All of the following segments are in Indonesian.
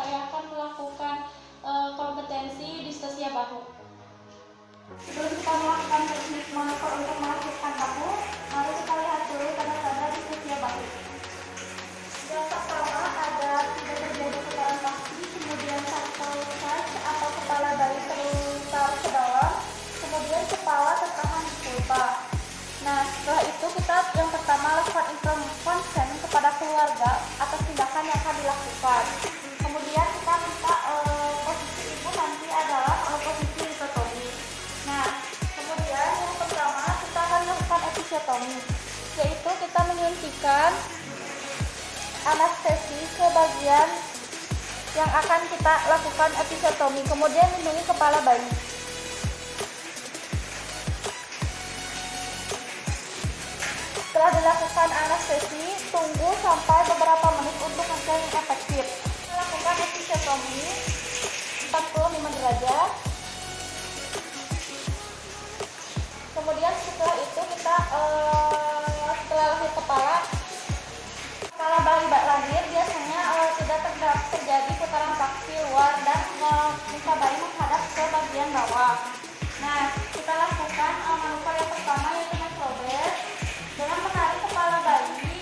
saya akan melakukan kompetensi distosia bahu. Sebelum kita melakukan teknik manuver untuk melahirkan bahu, mari kita lihat dulu tanda-tanda distosia bahu. Yang pertama ada tidak terjadi putaran kaki, kemudian sakral charge atau kepala bayi terlutar ke bawah, kemudian kepala tertahan di pulpa. Nah, setelah itu kita yang pertama lakukan inform consent kepada keluarga atas tindakan yang akan dilakukan. Kemudian kita minta posisi ibu nanti adalah posisi litotomi. Nah, kemudian yang pertama kita akan melakukan episiotomi, Yaitu kita menyuntikkan anestesi ke bagian yang akan kita lakukan episiotomi, kemudian lindungi kepala bayi. Setelah dilakukan anestesi, tunggu sampai beberapa menit untuk hasil yang efektif. Lakukan episiotomi 45 derajat. Kemudian setelah itu kita setelah lahir kepala bayi lahir biasanya tidak terjadi putaran kaki luar dan muka bayi menghadap ke bagian bawah. Nah, kita lakukan manuver yang pertama yaitu mencoba dengan menarik kepala bayi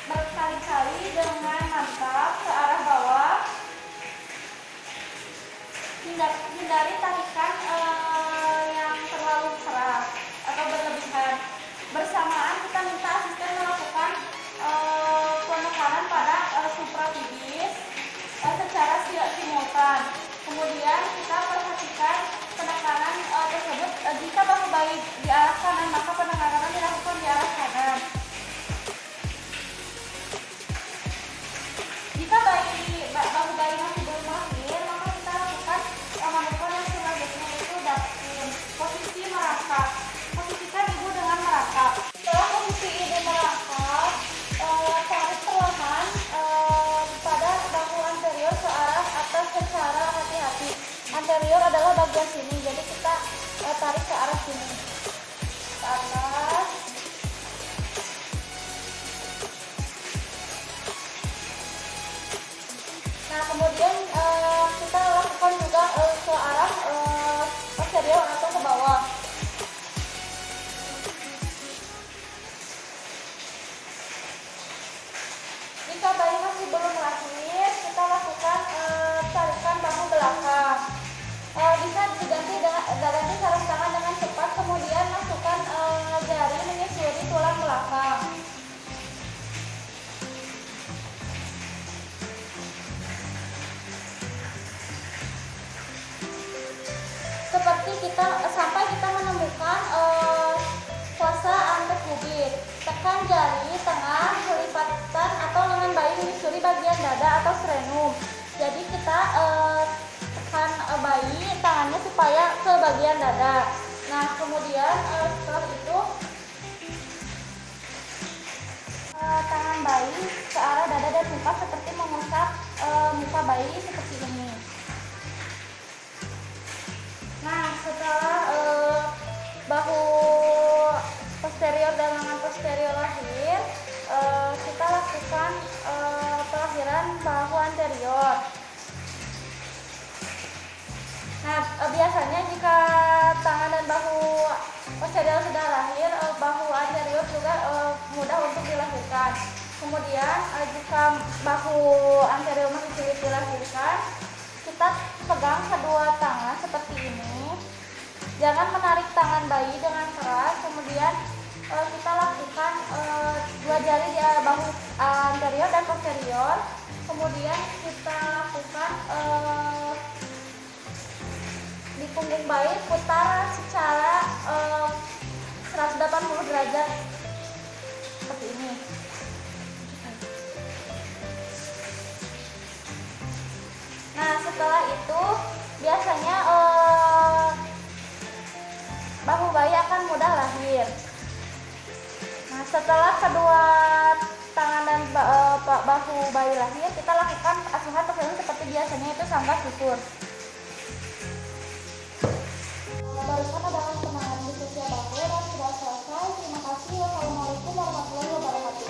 berkali-kali dengan mantap ke arah bawah. Hindari tarikan yang terlalu keras atau berlebihan. Bersamaan kita minta asisten melakukan penekanan pada suprapubis secara simultan. Kemudian kita perhatikan penekanan tersebut. Jika bahu bayi di arah kanan, maka penekanan dilakukan di arah kanan. Jika bahu bayi masih belum lahir, maka kita lakukan manuver yang selanjutnya yaitu dakin. Posisi merangkak. Posisikan ibu dengan merangkak. Setelah posisi ibu merangkak, tarik perlahan pada bahu anterior ke arah atas secara hati-hati. Anterior adalah bagian sini, jadi kita tarik ke arah sini, ke atas. Nah, kemudian kita lakukan juga ke arah posterior atau ke bawah. Jika bayi masih belum lahir, kita lakukan tarikan bahu belakang. Bisa diganti saraf tangan dengan cepat, kemudian masukkan jari menyusuri tulang belakang. Sampai kita menemukan fase antepubis. Tekan jari tengah kelipatan atau lengan bayi menyusuri bagian dada atau sternum. Jadi kita tekan bayi tangannya supaya ke bagian dada. Nah, kemudian setelah itu tangan bayi ke arah dada dan muka seperti mengusap muka bayi seperti ini. Nah, setelah bahu posterior dan lengan posterior lahir, kita lakukan pelahiran bahu anterior. Nah, biasanya jika tangan dan bahu posterior sudah lahir, bahu anterior juga mudah untuk dilahirkan. Kemudian jika bahu anterior masih sulit dilahirkan, kita pegang kedua tangan seperti ini. Jangan menarik tangan bayi dengan keras. Kemudian kita lakukan dua jari di bahu anterior dan posterior. Kemudian kita lakukan di punggung bayi, putar secara 180 derajat seperti ini. Nah, setelah itu biasanya bahu bayi akan mudah lahir. Nah, setelah kedua tangan dan bahu bayi lahir, kita lakukan asuhan seperti biasanya, itu sangga susur. Barusan adalah penanganan distosia bahu dan sudah selesai. Terima kasih. Wassalamualaikum warahmatullahi wabarakatuh.